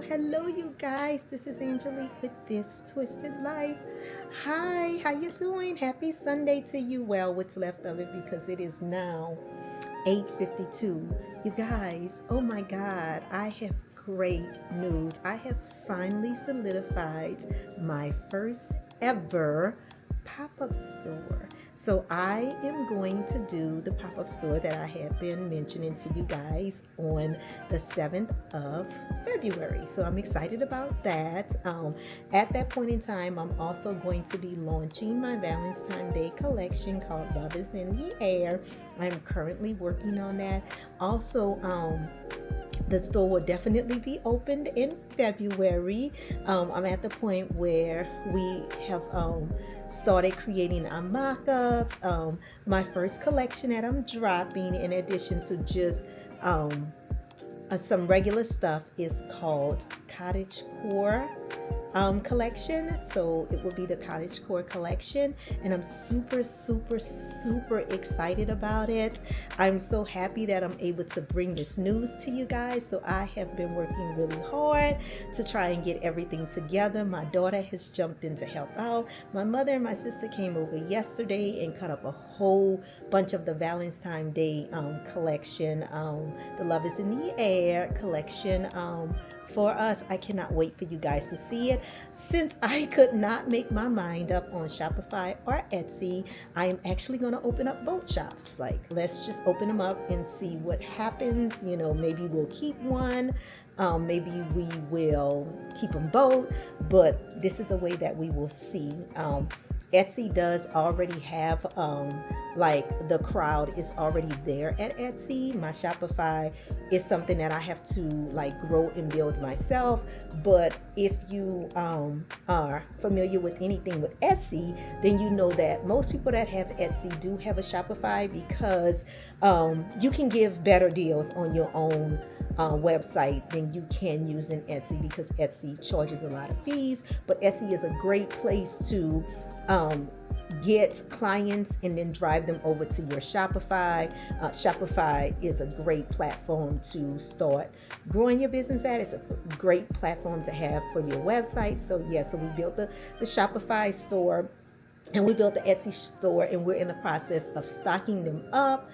hello, you guys. This is Angelique with This Twisted Life. Hi, how you doing? Happy Sunday to you. Well, what's left of it because it is now 8:52. You guys, oh my God, I have great news. I have finally solidified my first ever pop-up store. So I am going to do the pop-up store that I have been mentioning to you guys on the 7th of February. So I'm excited about that. At that point in time, I'm also going to be launching my Valentine Day collection called Love is in the Air. I'm currently working on that. Also, the store will definitely be opened in February. I'm at the point where we have started creating our mock-ups. My first collection that I'm dropping, in addition to just some regular stuff, is called Cottage Core Collection. So it will be the Cottage Core Collection, and I'm super excited about it. I'm so happy that I'm able to bring this news to you guys. So I have been working really hard to try and get everything together. My daughter has jumped in to help out. My mother and my sister came over yesterday and cut up a whole bunch of the Valentine Day collection, the Love is in the Air collection, for us. I cannot wait for you guys to see it. Since I could not make my mind up on Shopify or Etsy, I am actually going to open up both shops. Like, let's just open them up and see what happens. Maybe we'll keep one. Maybe we will keep them both. But this is a way that we will see. Etsy does already have like the crowd is already there at Etsy. My Shopify is something that I have to like grow and build myself. But if you are familiar with anything with Etsy, then you know that most people that have Etsy do have a Shopify, because you can give better deals on your own website than you can using Etsy, because Etsy charges a lot of fees. But Etsy is a great place to get clients and then drive them over to your Shopify. Shopify is a great platform to start growing your business at. It's a great platform to have for your website. So we built the Shopify store, and we built the Etsy store, and we're in the process of stocking them up.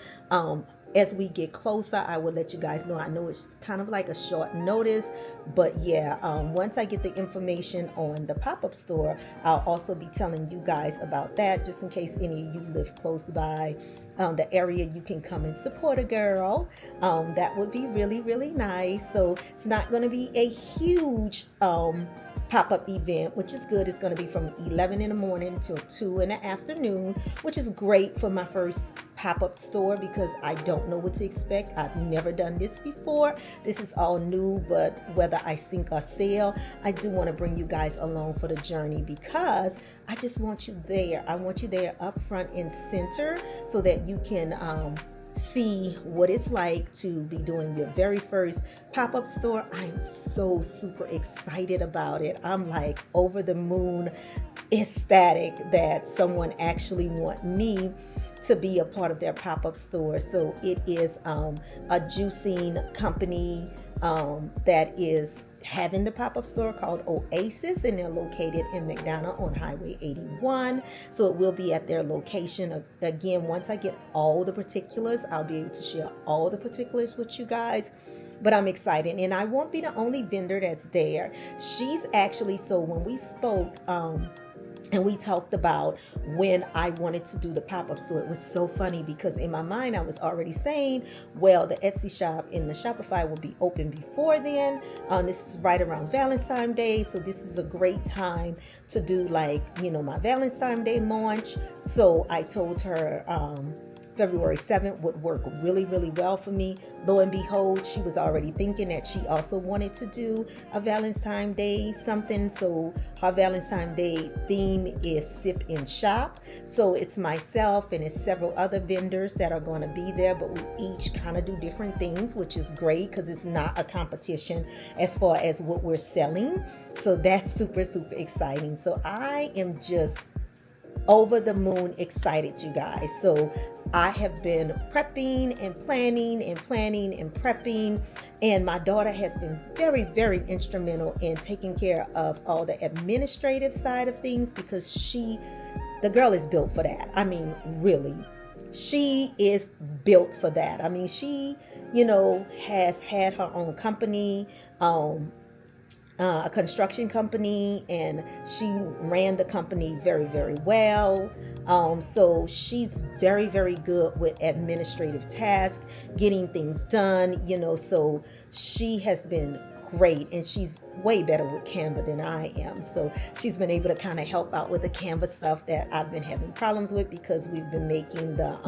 As we get closer, I will let you guys know. I know it's kind of like a short notice, but once I get the information on the pop-up store, I'll also be telling you guys about that, just in case any of you live close by the area. You can come and support a girl. That would be really nice. So it's not going to be a huge pop-up event, which is good. It's going to be from 11 in the morning till 2 in the afternoon, which is great for my first pop-up store, because I don't know what to expect. I've never done this before. This is all new, but whether I sink or sail, I do want to bring you guys along for the journey, because I just want you there. I want you there up front and center, so that you can see what it's like to be doing your very first pop-up store. I'm so super excited about it. I'm like over the moon ecstatic that someone actually want me to be a part of their pop-up store. So it is a juicing company that is having the pop-up store called Oasis, and they're located in McDonough on Highway 81. So it will be at their location. Again, once I get all the particulars, I'll be able to share all the particulars with you guys. But I'm excited, and I won't be the only vendor that's there. She's actually, so when we spoke, and we talked about when I wanted to do the pop-up store, it was so funny, because in my mind I was already saying, well, the Etsy shop and the Shopify will be open before then. This is right around Valentine Day, so this is a great time to do my Valentine Day launch. So I told her February 7th would work really well for me. Lo and behold, she was already thinking that she also wanted to do a Valentine Day something. So her Valentine Day theme is Sip and Shop. So it's myself and it's several other vendors that are going to be there, but we each kind of do different things, which is great, because it's not a competition as far as what we're selling. So that's super exciting. So I am just over the moon excited, you guys. So I have been prepping and planning and planning and prepping, and my daughter has been very, very instrumental in taking care of all the administrative side of things, because the girl is built for that. I mean, really, she is built for that. I mean, she, has had her own company, a construction company, and she ran the company very, very well. So she's very, very good with administrative tasks, getting things done, so she has been great, and she's way better with Canva than I am. So she's been able to kind of help out with the Canva stuff that I've been having problems with, because we've been making the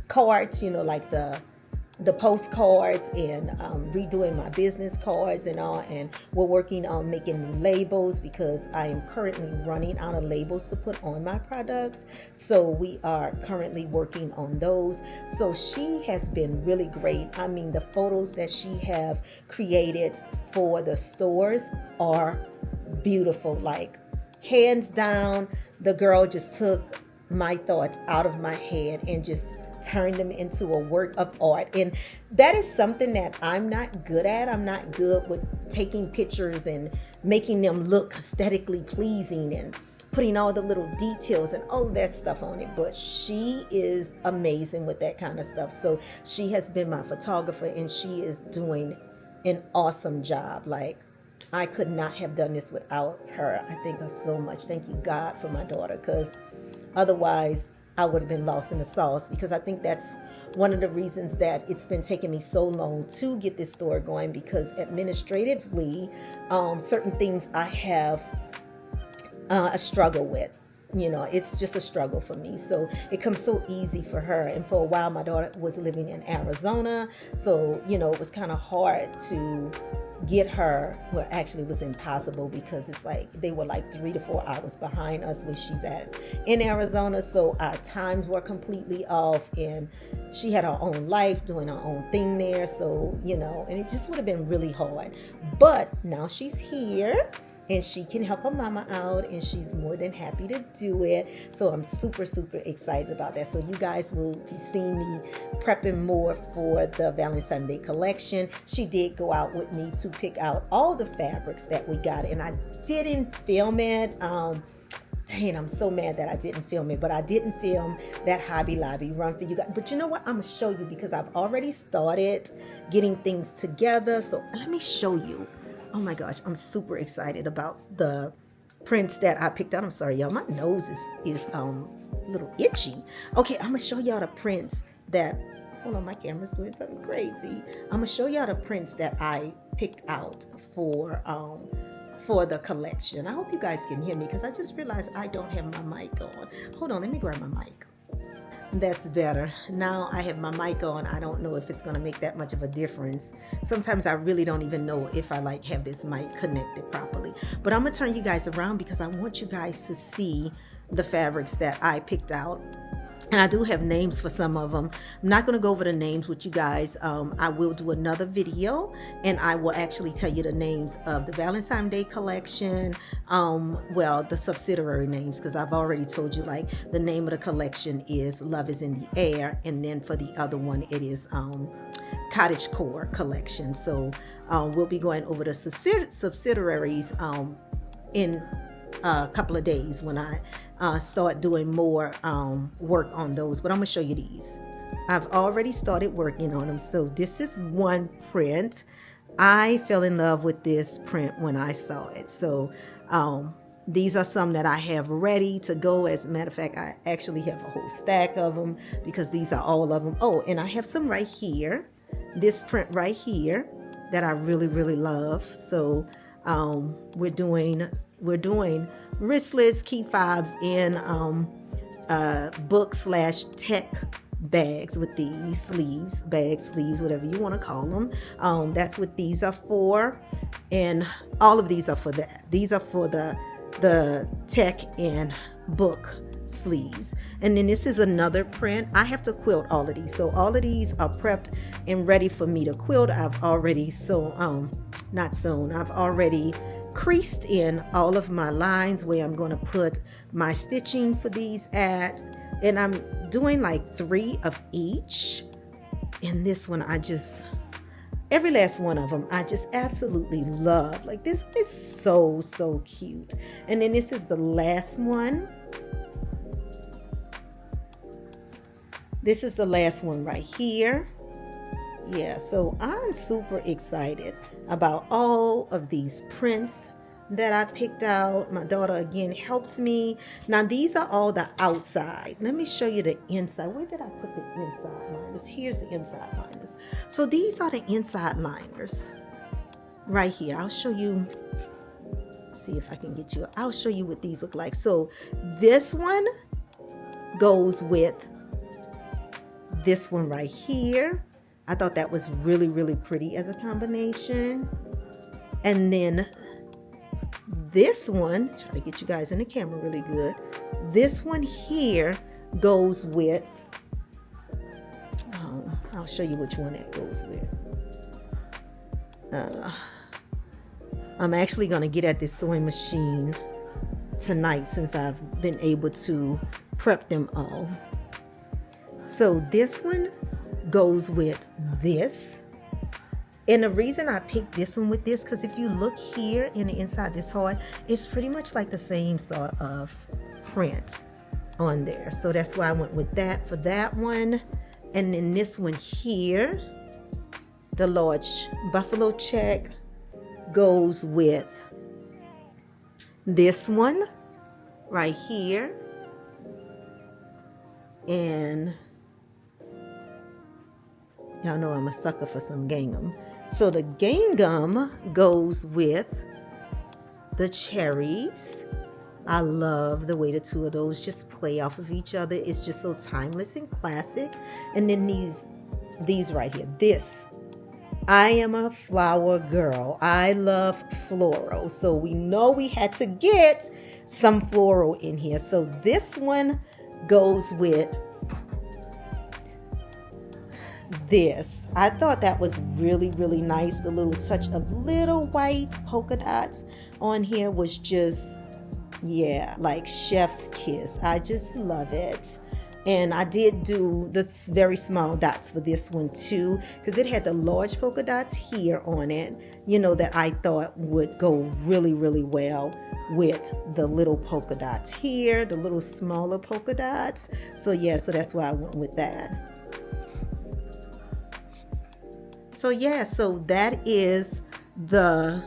cards, like the postcards, and redoing my business cards and all, and we're working on making new labels, because I am currently running out of labels to put on my products. So we are currently working on those. So she has been really great. I mean, the photos that she have created for the stores are beautiful. Like, hands down, the girl just took my thoughts out of my head and just turn them into a work of art. And that is something that I'm not good at. I'm not good with taking pictures and making them look aesthetically pleasing and putting all the little details and all that stuff on it. But she is amazing with that kind of stuff. So she has been my photographer, and she is doing an awesome job. Like, I could not have done this without her. I thank her so much. Thank you, God, for my daughter, because otherwise I would have been lost in the sauce, because I think that's one of the reasons that it's been taking me so long to get this store going, because administratively, certain things I have a struggle with. It's just a struggle for me. So it comes so easy for her. And for a while, my daughter was living in Arizona. So, it was kind of hard to get her. Well, actually it was impossible, because it's like they were like 3 to 4 hours behind us where she's at in Arizona. So our times were completely off, and she had her own life doing her own thing there. So, and it just would have been really hard. But now she's here, and she can help her mama out, and she's more than happy to do it. So I'm super, super excited about that. So you guys will be seeing me prepping more for the Valentine Day collection. She did go out with me to pick out all the fabrics that we got, and I didn't film it. Dang, I'm so mad that I didn't film it, but I didn't film that Hobby Lobby run for you guys. But you know what? I'm going to show you, because I've already started getting things together. So let me show you. Oh my gosh, I'm super excited about the prints that I picked out. I'm sorry, y'all. My nose is a little itchy. Okay, I'm gonna show y'all the prints that. Hold on, my camera's doing something crazy. I'm gonna show y'all the prints that I picked out for the collection. I hope you guys can hear me, because I just realized I don't have my mic on. Hold on, let me grab my mic. That's better. Now I have my mic on. I don't know if it's going to make that much of a difference. Sometimes I really don't even know if I have this mic connected properly. But I'm going to turn you guys around, because I want you guys to see the fabrics that I picked out. And I do have names for some of them. I'm not going to go over the names with you guys. I will do another video, and I will actually tell you the names of the Valentine Day collection. The subsidiary names, because I've already told you, the name of the collection is Love is in the Air. And then for the other one, it is Cottage Core Collection. So we'll be going over the subsidiaries in a couple of days when I start doing more work on those. But I'm gonna show you these. I've already started working on them. So this is one print. I fell in love with this print when I saw it. So these are some that I have ready to go. As a matter of fact, I actually have a whole stack of them, because these are all of them. Oh, and I have some right here. This print right here that I really, really love. So we're doing wristlets, key fobs, and book/tech bags with these sleeves, whatever you want to call them. That's what these are for, and all of these are for that. These are for the tech and book sleeves. And then this is another print. I have to quilt all of these, so all of these are prepped and ready for me to quilt. I've already I've already creased in all of my lines where I'm going to put my stitching for these at. And I'm doing like 3 of each. And this one, every last one of them, I just absolutely love. Like, this one is so, so cute. And then this is the last one. This is the last one right here. Yeah, so I'm super excited about all of these prints that I picked out. My daughter again helped me. Now these are all the outside. Let me show you the inside. Where did I put the inside liners? Here's the inside liners. So these are the inside liners right here. I'll show you. See if I can get you. I'll show you what these look like. So this one goes with this one right here. I thought that was really, really pretty as a combination. And then this one, try to get you guys in the camera really good. This one here goes with, I'll show you which one that goes with. I'm actually going to get at this sewing machine tonight since I've been able to prep them all. So this one goes with this. And the reason I picked this one with this, because if you look here in the inside this heart, it's pretty much like the same sort of print on there. So that's why I went with that for that one. And then this one here, the large buffalo check, goes with this one right here. And y'all know I'm a sucker for some gingham. So the gingham goes with the cherries. I love the way the two of those just play off of each other. It's just so timeless and classic. And then these right here. This, I am a flower girl. I love floral. So we know we had to get some floral in here. So this one goes with this. I thought that was really, really nice. The little touch of little white polka dots on here was just, yeah, like chef's kiss. I just love it. And I did do the very small dots for this one too, because it had the large polka dots here on it, you know, that I thought would go really, really well with the little polka dots here, the little smaller polka dots. So yeah, so that's why I went with that. So yeah, so that is the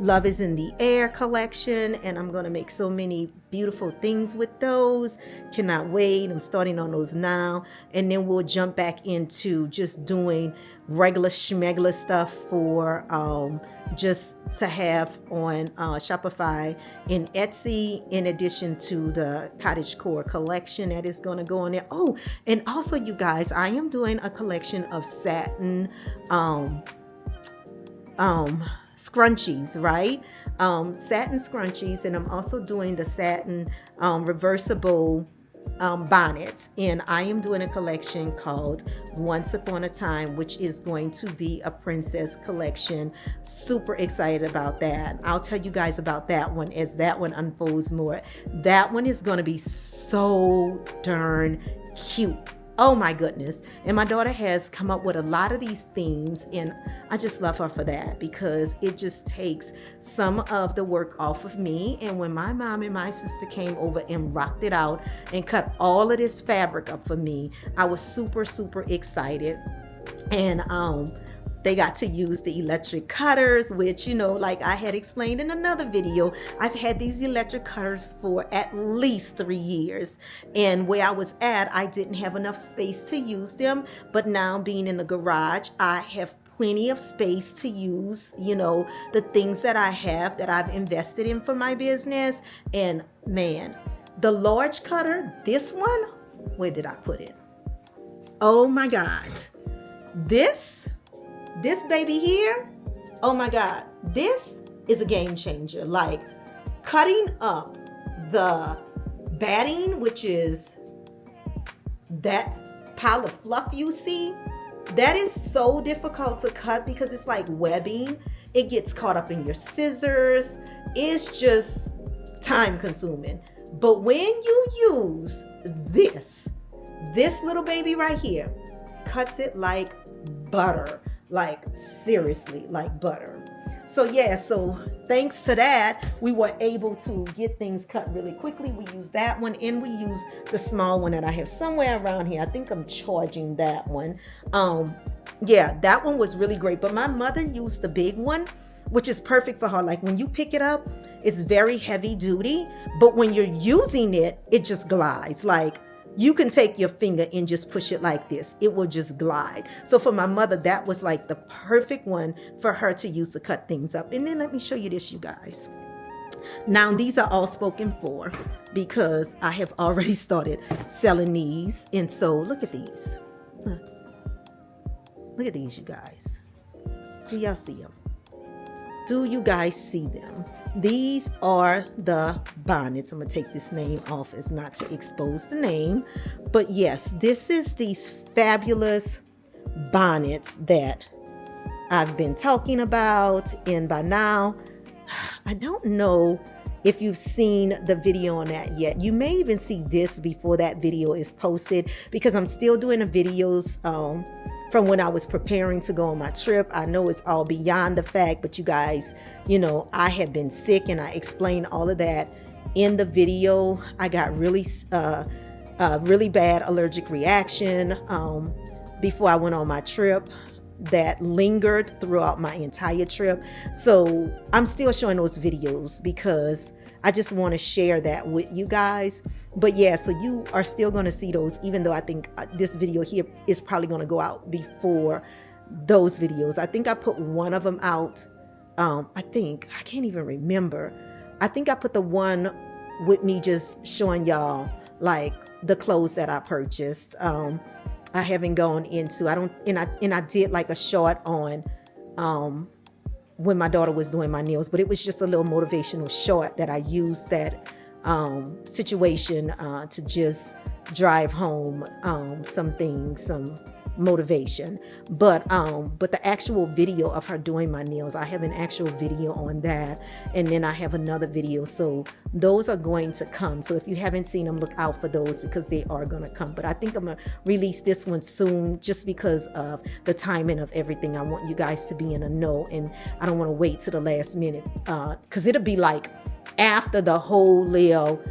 Love is in the Air collection, and I'm going to make so many beautiful things with those. Cannot wait. I'm starting on those now, and then we'll jump back into just doing regular schmegler stuff for just to have on Shopify and Etsy, in addition to the Cottage Core Collection that is going to go on there. Oh, and also you guys, I am doing a collection of satin scrunchies, right? Satin scrunchies, and I'm also doing the satin reversible bonnets, and I am doing a collection called Once Upon a Time, which is going to be a princess collection. Super excited about that. I'll tell you guys about that one as that one unfolds more. That one is going to be so darn cute. Oh my goodness. And my daughter has come up with a lot of these themes, and I just love her for that, because it just takes some of the work off of me. And when my mom and my sister came over and rocked it out and cut all of this fabric up for me, I was super, super excited. And they got to use the electric cutters, which, you know, like I had explained in another video, I've had these electric cutters for at least 3 years. And where I was at, I didn't have enough space to use them. But now, being in the garage, I have plenty of space to use, you know, the things that I have that I've invested in for my business. And man, the large cutter, this one, where did I put it? Oh my God. This baby here, oh my God, this is a game changer. Like, cutting up the batting, which is that pile of fluff you see, that is so difficult to cut because it's like webbing. It gets caught up in your scissors. It's just time consuming. But when you use this little baby right here, cuts it like butter. Like seriously, like butter. So yeah, so thanks to that, we were able to get things cut really quickly. We use that one, and we use the small one that I have somewhere around here. I think I'm charging that one. Yeah, that one was really great. But my mother used the big one, which is perfect for her. Like when you pick it up, it's very heavy duty, but when you're using it, it just glides. Like you can take your finger and just push it like this. It will just glide. So for my mother, that was like the perfect one for her to use to cut things up. And then let me show you this, you guys. Now these are all spoken for because I have already started selling these. And so look at these. Look at these, you guys. Do y'all see them? Do you guys see them? These are the bonnets. I'm going to take this name off as not to expose the name. But yes, this is these fabulous bonnets that I've been talking about. And by now, I don't know if you've seen the video on that yet. You may even see this before that video is posted because I'm still doing the videos from when I was preparing to go on my trip. I know it's all beyond the fact, but you guys, you know, I had been sick and I explained all of that in the video. I got really bad allergic reaction before I went on my trip that lingered throughout my entire trip. So I'm still showing those videos because I just want to share that with you guys. But yeah, so you are still going to see those, even though I think this video here is probably going to go out before those videos. I think I put one of them out. I can't even remember. I think I put the one with me just showing y'all like the clothes that I purchased. I haven't gone into, I did like a short on when my daughter was doing my nails, but it was just a little motivational short that I used that situation to just drive home some motivation. But the actual video of her doing my nails, I have an actual video on that, and then I have another video. So those are going to come. So if you haven't seen them, look out for those because they are going to come. But I think I'm gonna release this one soon just because of the timing of everything. I want you guys to be in a know, and I don't want to wait to the last minute because it'll be like after the whole little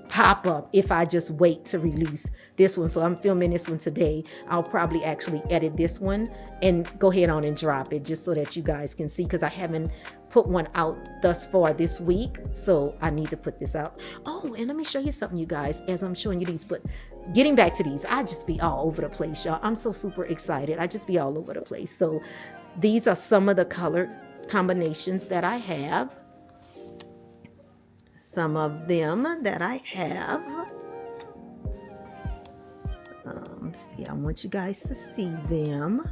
pop up if I just wait to release this one. So I'm filming this one today. I'll probably actually edit this one and go ahead on and drop it just so that you guys can see, because I haven't put one out thus far this week, so I need to put this out. Oh, and let me show you something, you guys, as I'm showing you these. But getting back to these, I just be all over the place, y'all. I'm so super excited. I just be all over the place. So these are some of the color combinations that I have. Some of them that I have. See, I want you guys to see them.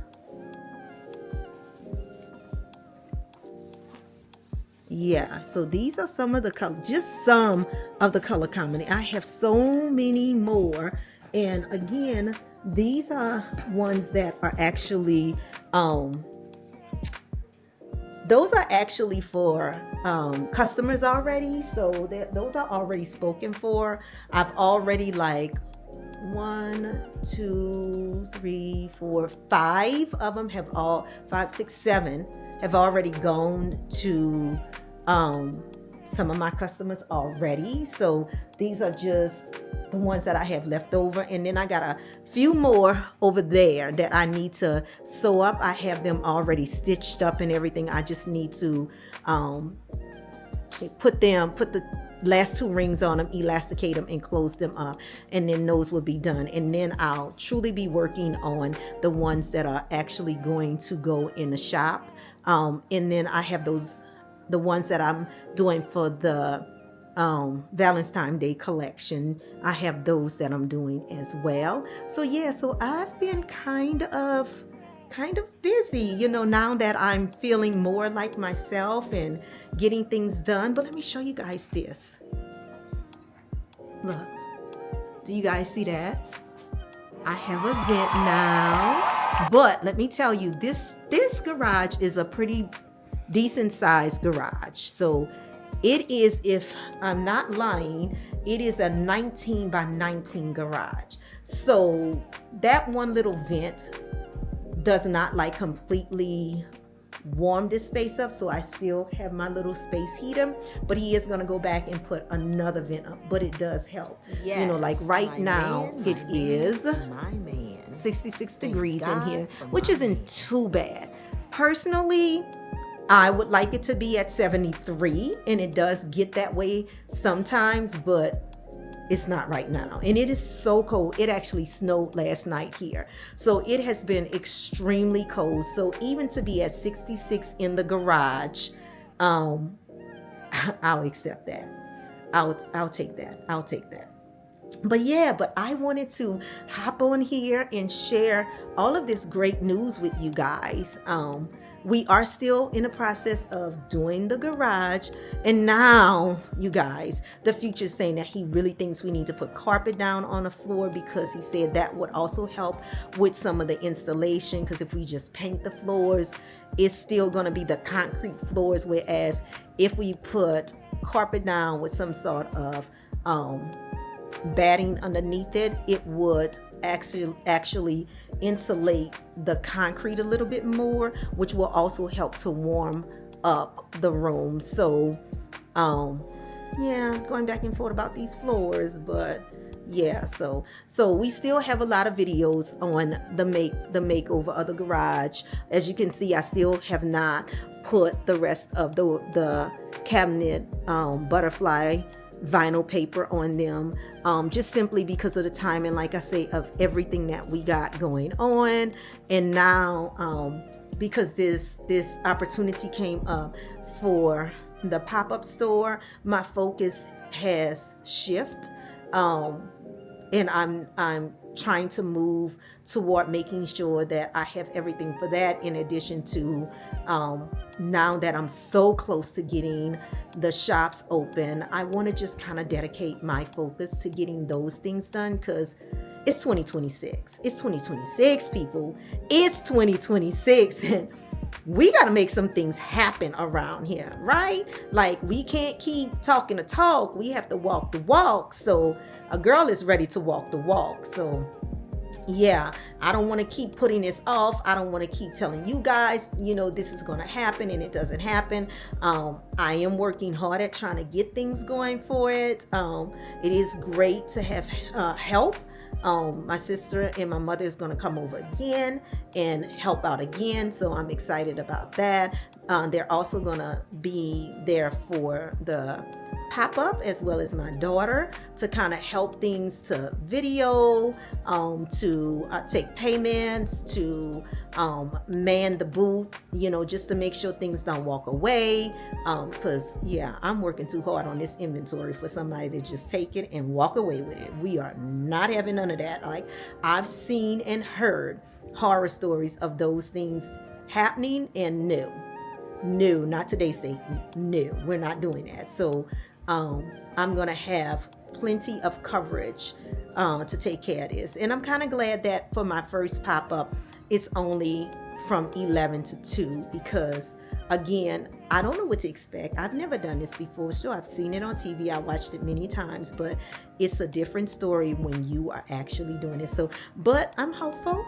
Yeah, so these are some of the color, just some of the color combinations. I have so many more, and again, these are ones that are actually those are actually for customers already. So those are already spoken for. I've already like 1, 2, 3, 4, 5 of them have all 5, 6, 7 have already gone to some of my customers already. So these are just the ones that I have left over, and then I got a few more over there that I need to sew up. I have them already stitched up and everything. I just need to put the last 2 rings on them, elasticate them, and close them up, and then those will be done. And then I'll truly be working on the ones that are actually going to go in the shop. And then I have the ones that I'm doing for the Valentine Day collection. I have those that I'm doing as well. So yeah, so I've been kind of busy, you know, now that I'm feeling more like myself and getting things done. But let me show you guys this. Look, do you guys see that? I have a vent now, but let me tell you, this garage is a pretty decent sized garage. So it is, if I'm not lying, it is a 19 by 19 garage. So that one little vent does not like completely warm this space up, so I still have my little space heater, but he is going to go back and put another vent up, but it does help. Yes, you know, like right now it is 66 degrees in here, which isn't too bad. Personally, I would like it to be at 73, and it does get that way sometimes, but it's not right now. And it is so cold. It actually snowed last night here. So it has been extremely cold. So even to be at 66 in the garage, I'll accept that. I'll take that. I'll take that. But I wanted to hop on here and share all of this great news with you guys. We are still in the process of doing the garage. And now, you guys, the future is saying that he really thinks we need to put carpet down on the floor, because he said that would also help with some of the installation. Because if we just paint the floors, it's still going to be the concrete floors. Whereas if we put carpet down with some sort of batting underneath it, it would actually insulate the concrete a little bit more, which will also help to warm up the room. So going back and forth about these floors, but so we still have a lot of videos on the makeover of the garage. As you can see, I still have not put the rest of the cabinet butterfly vinyl paper on them, just simply because of the time and, like I say, of everything that we got going on. And now because this opportunity came up for the pop-up store, my focus has shifted, and I'm trying to move toward making sure that I have everything for that, in addition to now that I'm so close to getting the shops open, I want to just kind of dedicate my focus to getting those things done, because it's 2026. It's 2026, people. It's 2026. And we got to make some things happen around here, right? Like, we can't keep talking the talk. We have to walk the walk. So a girl is ready to walk the walk. So I don't want to keep putting this off. I don't want to keep telling you guys, this is going to happen, and it doesn't happen. I am working hard at trying to get things going for it. It is great to have help. My sister and my mother is going to come over again and help out again. So I'm excited about that. They're also going to be there for the pop-up, as well as my daughter, to kind of help things, to video, to take payments, to man the booth, just to make sure things don't walk away, because I'm working too hard on this inventory for somebody to just take it and walk away with it. We are not having none of that. Like, I've seen and heard horror stories of those things happening, and no, not today, Satan. No, we're not doing that. So I'm going to have plenty of coverage to take care of this. And I'm kind of glad that for my first pop-up, it's only from 11 to 2, because, again, I don't know what to expect. I've never done this before. Sure, I've seen it on TV. I watched it many times, but it's a different story when you are actually doing it. So, but I'm hopeful,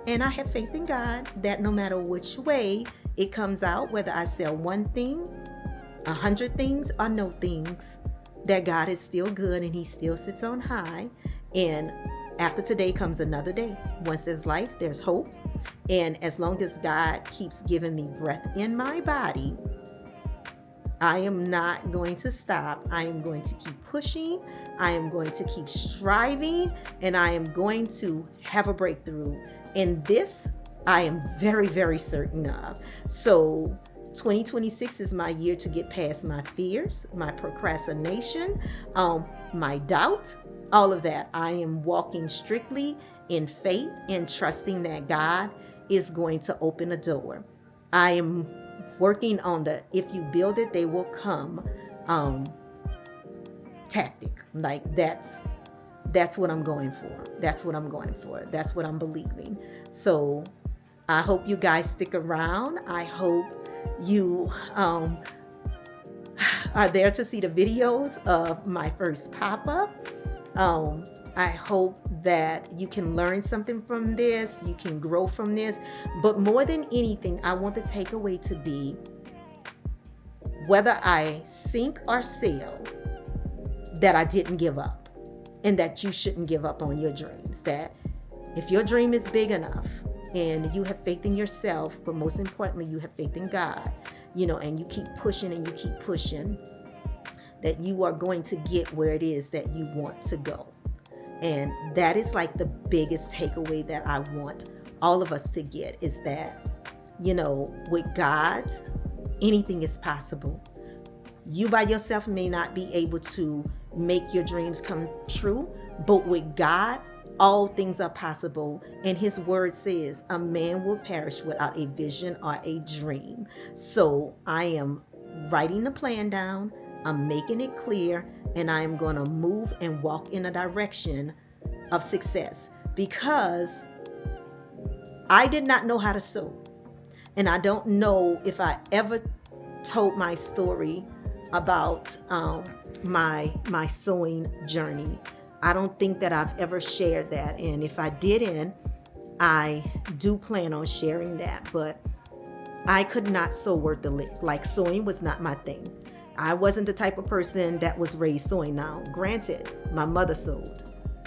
and I have faith in God that no matter which way it comes out, whether I sell one thing, 100 things, or no things, that God is still good and he still sits on high. And after today comes another day. Once there's life, there's hope. And as long as God keeps giving me breath in my body, I am not going to stop. I am going to keep pushing. I am going to keep striving, and I am going to have a breakthrough. And this I am very, very certain of. So 2026 is my year to get past my fears, my procrastination, my doubt, all of that. I am walking strictly in faith and trusting that God is going to open a door. I am working on the if you build it, they will come tactic. Like, that's what I'm going for. That's what I'm going for. That's what I'm believing. So I hope you guys stick around. I hope you are there to see the videos of my first pop-up. I hope that you can learn something from this, you can grow from this, but more than anything, I want the takeaway to be, whether I sink or sail, that I didn't give up, and that you shouldn't give up on your dreams. That if your dream is big enough and you have faith in yourself, but most importantly, you have faith in God, and you keep pushing and you keep pushing, that you are going to get where it is that you want to go. And that is like the biggest takeaway that I want all of us to get, is that, with God, anything is possible. You by yourself may not be able to make your dreams come true, but with God, all things are possible. And his word says a man will perish without a vision or a dream. So I am writing the plan down, I'm making it clear, and I am going to move and walk in a direction of success, because I did not know how to sew. And I don't know if I ever told my story about my sewing journey. I don't think that I've ever shared that. And if I didn't, I do plan on sharing that. But I could not sew worth the lick. Like, sewing was not my thing. I wasn't the type of person that was raised sewing. Now, granted, my mother sewed,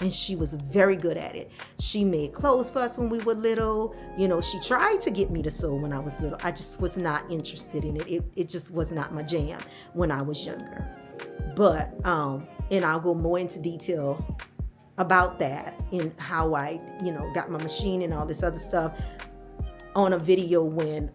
and she was very good at it. She made clothes for us when we were little. She tried to get me to sew when I was little. I just was not interested in it. It just was not my jam when I was younger. But, and I'll go more into detail about that and how I, got my machine and all this other stuff on a video when,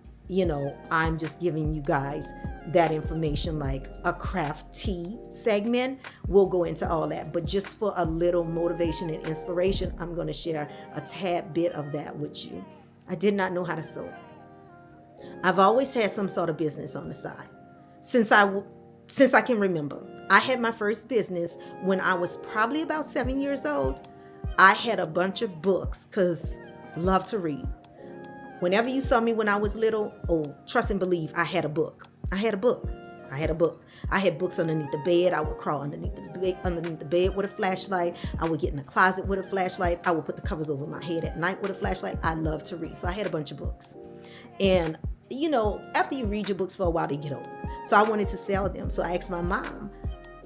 I'm just giving you guys that information, like a craft tea segment. We'll go into all that, but just for a little motivation and inspiration, I'm going to share a tad bit of that with you. I did not know how to sew. I've always had some sort of business on the side since I can remember. I had my first business when I was probably about 7 years old. I had a bunch of books because love to read. Whenever you saw me when I was little, trust and believe, I had a book. I had books underneath the bed. I would crawl underneath the bed with a flashlight. I would get in the closet with a flashlight. I would put the covers over my head at night with a flashlight. I love to read. So I had a bunch of books. And, after you read your books for a while, they get old. So I wanted to sell them. So I asked my mom,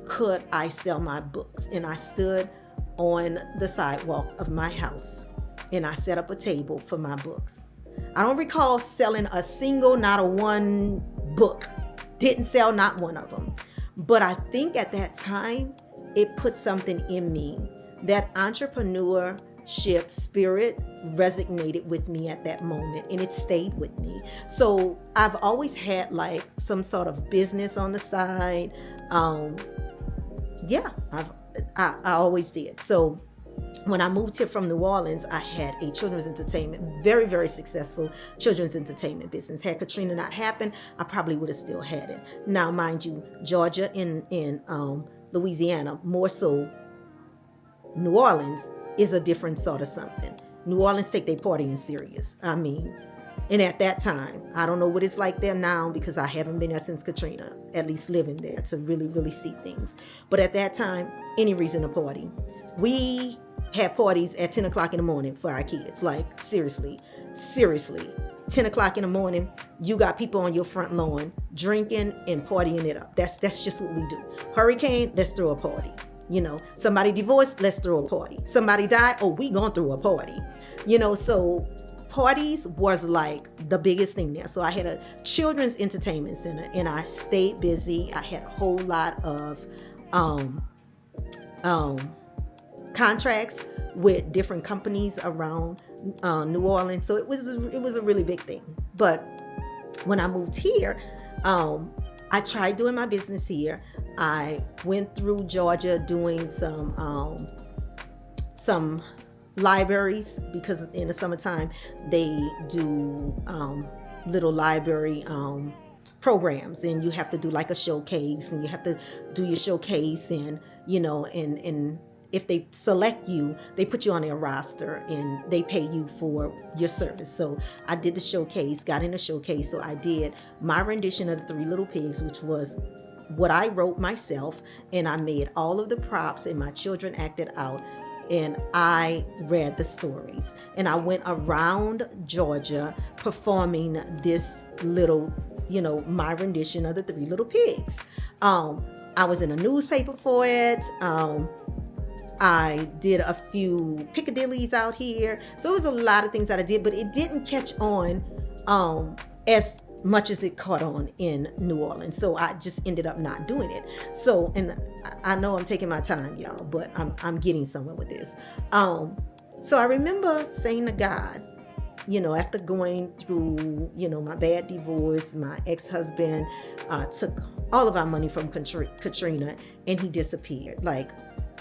could I sell my books? And I stood on the sidewalk of my house and I set up a table for my books. I don't recall selling a single, not a one book. Didn't sell not one of them. But I think at that time, it put something in me. That entrepreneurship spirit resonated with me at that moment, and it stayed with me. So I've always had like some sort of business on the side. I always did. So when I moved here from New Orleans, I had a children's entertainment, very, very successful children's entertainment business. Had Katrina not happened, I probably would have still had it. Now, mind you, Georgia and Louisiana, more so New Orleans, is a different sort of something. New Orleans take their partying serious. And at that time, I don't know what it's like there now because I haven't been there since Katrina, at least living there to really, really see things. But at that time, any reason to party. We had parties at 10 o'clock in the morning for our kids. Like, seriously, 10 o'clock in the morning, you got people on your front lawn drinking and partying it up. That's just what we do. Hurricane, let's throw a party. Somebody divorced, let's throw a party. Somebody died, we gonna throw a party. So parties was like the biggest thing there. So I had a children's entertainment center and I stayed busy. I had a whole lot of contracts with different companies around New Orleans. So it was a really big thing. But when I moved here, I tried doing my business here. I went through Georgia doing some libraries, because in the summertime they do little library programs, and you have to do like a showcase, and you have to do your showcase and if they select you, they put you on their roster and they pay you for your service. So I did the showcase, got in the showcase. So I did my rendition of the Three Little Pigs, which was what I wrote myself, and I made all of the props, and my children acted out, and I read the stories. And I went around Georgia performing this little, my rendition of the Three Little Pigs. I was in a newspaper for it. I did a few Piccadillys out here. So it was a lot of things that I did, but it didn't catch on as much as it caught on in New Orleans. So I just ended up not doing it. So, and I know I'm taking my time, y'all, but I'm getting somewhere with this. So I remember saying to God, after going through, my bad divorce, my ex-husband took all of our money from Katrina, and he disappeared. Like,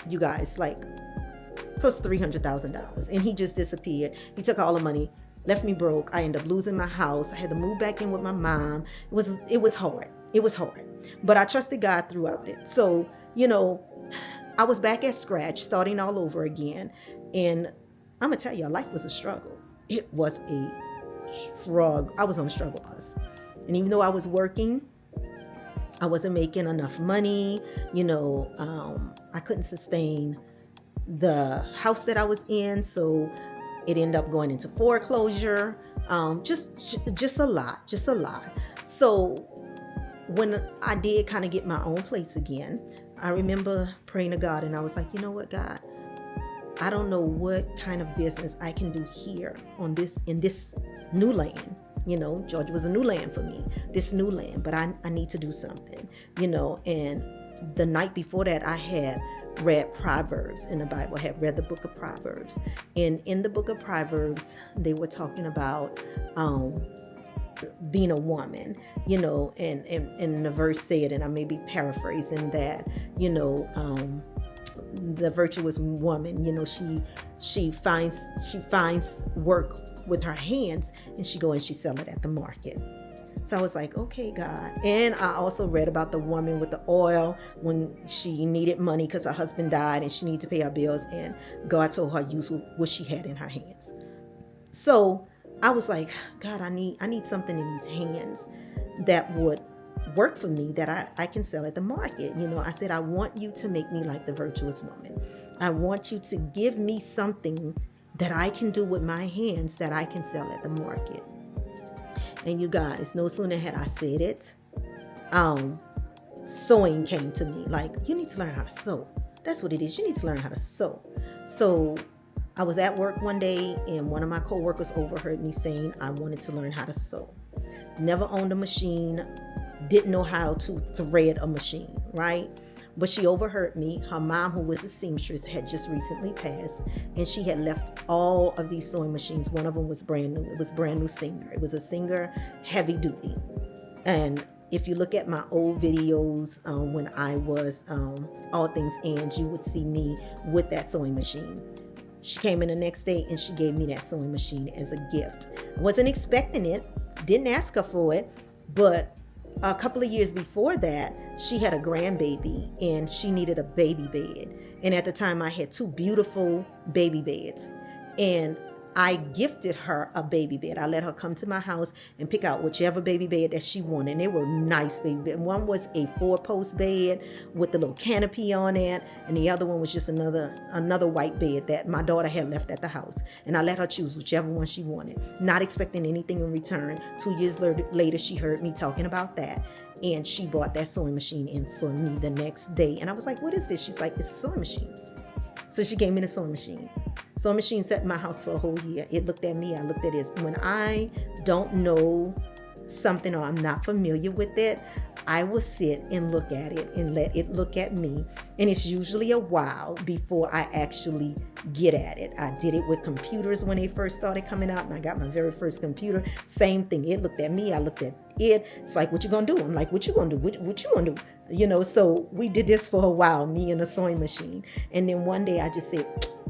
you guys, like close to $300,000, and he just disappeared. He took all the money, left me broke. I ended up losing my house. I had to move back in with my mom. It was hard. It was hard, but I trusted God throughout it. So, I was back at scratch, starting all over again. And I'm gonna tell you, life was a struggle. It was a struggle. I was on a struggle bus. And even though I was working, I wasn't making enough money. I couldn't sustain the house that I was in. So it ended up going into foreclosure. Just a lot. So when I did kind of get my own place again, I remember praying to God, and I was like, you know what, God, I don't know what kind of business I can do here in this new land. Georgia was a new land for me, this new land, but I need to do something, and the night before that, I had read Proverbs in the Bible. I had read the book of Proverbs, and in the book of Proverbs, they were talking about being a woman, and the verse said, and I may be paraphrasing that, the virtuous woman, she finds work with her hands, and she go and she sell it at the market. So I was like, okay, God. And I also read about the woman with the oil when she needed money because her husband died and she needed to pay her bills, and God told her to use what she had in her hands. So I was like, God, I need something in these hands that would work for me, that I can sell at the market. I said, I want you to make me like the virtuous woman. I want you to give me something that I can do with my hands that I can sell at the market. And you guys, no sooner had I said it, sewing came to me. Like, you need to learn how to sew. That's what it is. You need to learn how to sew. So I was at work one day, and one of my coworkers overheard me saying I wanted to learn how to sew. Never owned a machine, didn't know how to thread a machine, right? But she overheard me. Her mom, who was a seamstress, had just recently passed, and she had left all of these sewing machines. One of them was brand new. It was brand new Singer. It was a Singer heavy duty. And if you look at my old videos when I was All Things And, you would see me with that sewing machine. She came in the next day and she gave me that sewing machine as a gift. I wasn't expecting it, didn't ask her for it, but a couple of years before that, she had a grandbaby and she needed a baby bed. And at the time, I had two beautiful baby beds. And I gifted her a baby bed. I let her come to my house and pick out whichever baby bed that she wanted. And they were nice baby beds. One was a 4-post bed with the little canopy on it. And the other one was just another white bed that my daughter had left at the house. And I let her choose whichever one she wanted, not expecting anything in return. 2 years later, she heard me talking about that. And she bought that sewing machine in for me the next day. And I was like, what is this? She's like, it's a sewing machine. So she gave me the sewing machine. Sewing machine sat in my house for a whole year. It looked at me, I looked at it. When I don't know something or I'm not familiar with it, I will sit and look at it and let it look at me. And it's usually a while before I actually get at it. I did it with computers when they first started coming out, and I got my very first computer. Same thing. It looked at me, I looked at it. It's like, what you gonna do? I'm like, what you gonna do? What you gonna do? So we did this for a while, me and the sewing machine. And then one day I just said,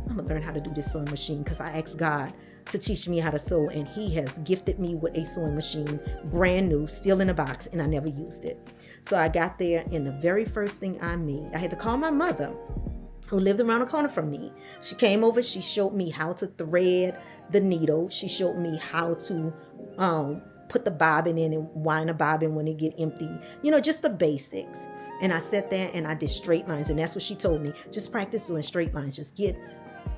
I'm gonna learn how to do this sewing machine, because I asked God to teach me how to sew, and he has gifted me with a sewing machine, brand new, still in a box, and I never used it. So I got there, and the very first thing I made, I had to call my mother, who lived around the corner from me. She came over. She showed me how to thread the needle. She showed me how to put the bobbin in and wind a bobbin when it get empty. Just the basics. And I sat there and I did straight lines. And that's what she told me. Just practice doing straight lines. Just get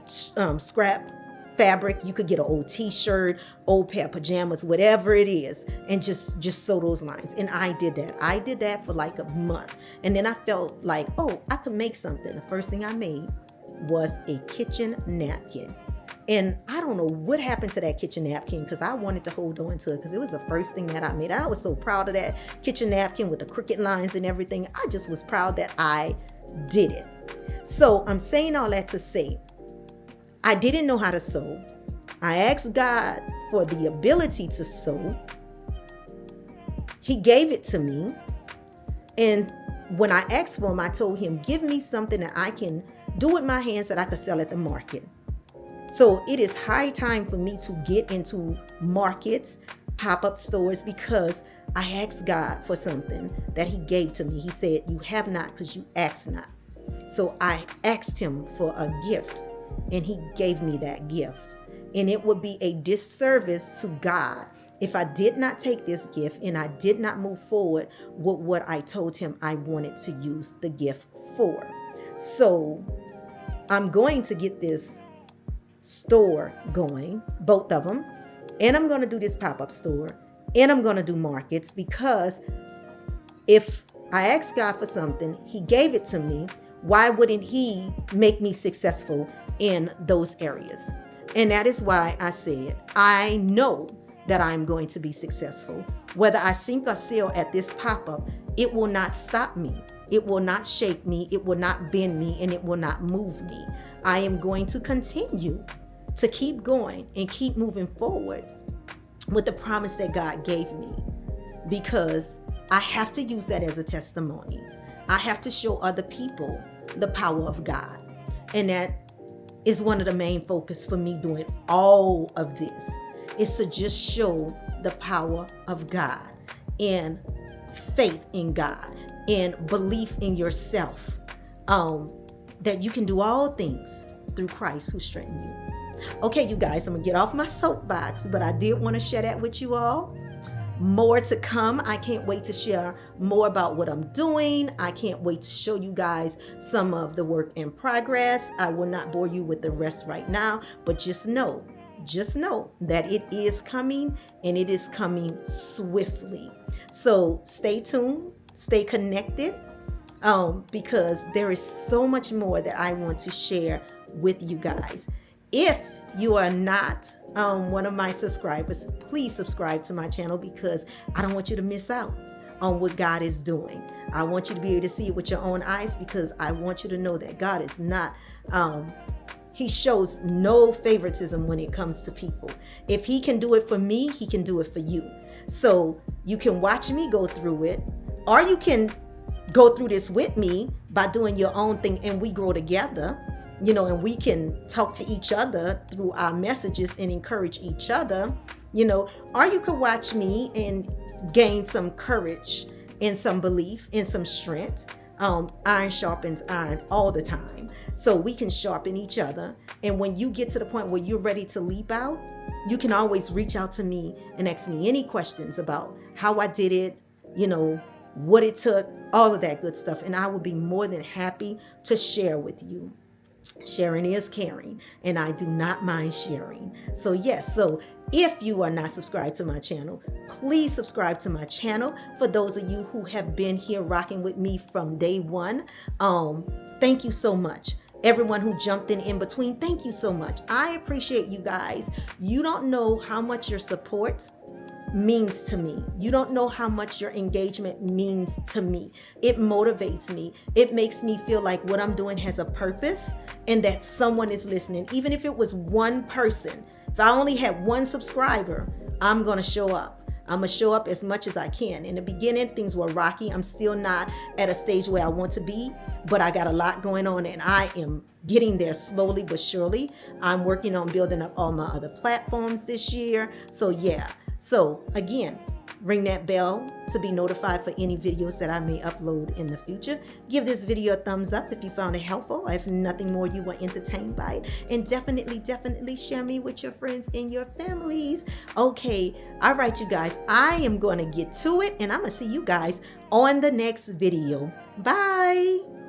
scrap fabric. You could get an old t-shirt, old pair of pajamas, whatever it is, and just sew those lines. And I did that for like a month. And then I felt like, oh, I could make something. The first thing I made was a kitchen napkin. And I don't know what happened to that kitchen napkin, because I wanted to hold on to it because it was the first thing that I made. I was so proud of that kitchen napkin with the crooked lines and everything. I just was proud that I did it. So I'm saying all that to say, I didn't know how to sew. I asked God for the ability to sew. He gave it to me. And when I asked for him, I told him, give me something that I can do with my hands that I could sell at the market. So it is high time for me to get into markets, pop-up stores, because I asked God for something that he gave to me. He said, you have not because you ask not. So I asked him for a gift, and he gave me that gift. And it would be a disservice to God if I did not take this gift and I did not move forward with what I told him I wanted to use the gift for. So I'm going to get this store going, both of them, and I'm going to do this pop-up store, and I'm going to do markets, because if I asked God for something, he gave it to me, why wouldn't he make me successful in those areas? And that is why I said, I know that I'm going to be successful. Whether I sink or sail at this pop-up, it will not stop me. It will not shake me. It will not bend me, and it will not move me. I am going to continue to keep going and keep moving forward with the promise that God gave me, because I have to use that as a testimony. I have to show other people the power of God. And that is one of the main focus for me doing all of this, is to just show the power of God and faith in God and belief in yourself, that you can do all things through Christ who strengthens you. Okay, you guys, I'm gonna get off my soapbox, but I did want to share that with you all. More to come. I can't wait to share more about what I'm doing. I can't wait to show you guys some of the work in progress. I will not bore you with the rest right now, but just know that it is coming, and it is coming swiftly. So stay tuned, stay connected, because there is so much more that I want to share with you guys. If you are not one of my subscribers, please subscribe to my channel, because I don't want you to miss out on what God is doing. I want you to be able to see it with your own eyes, because I want you to know that God is not, he shows no favoritism when it comes to people. If he can do it for me, he can do it for you. So you can watch me go through it, or you can go through this with me by doing your own thing, and we grow together. And we can talk to each other through our messages and encourage each other, or you could watch me and gain some courage and some belief and some strength. Iron sharpens iron all the time. So we can sharpen each other. And when you get to the point where you're ready to leap out, you can always reach out to me and ask me any questions about how I did it, what it took, all of that good stuff. And I will be more than happy to share with you. Sharing is caring, and I do not mind sharing. So yes, so if you are not subscribed to my channel, please subscribe to my channel. For those of you who have been here rocking with me from day one, thank you so much. Everyone who jumped in between, thank you so much. I appreciate you guys. You don't know how much your support means to me. You don't know how much your engagement means to me. It motivates me. It makes me feel like what I'm doing has a purpose, and that someone is listening. Even if it was one person, if I only had one subscriber, I'm going to show up. I'm going to show up as much as I can. In the beginning, things were rocky. I'm still not at a stage where I want to be, but I got a lot going on, and I am getting there slowly but surely. I'm working on building up all my other platforms this year. So yeah. So again, ring that bell to be notified for any videos that I may upload in the future. Give this video a thumbs up if you found it helpful, or if nothing more, you were entertained by it. And definitely share me with your friends and your families. Okay, all right, you guys, I am going to get to it, and I'm going to see you guys on the next video. Bye.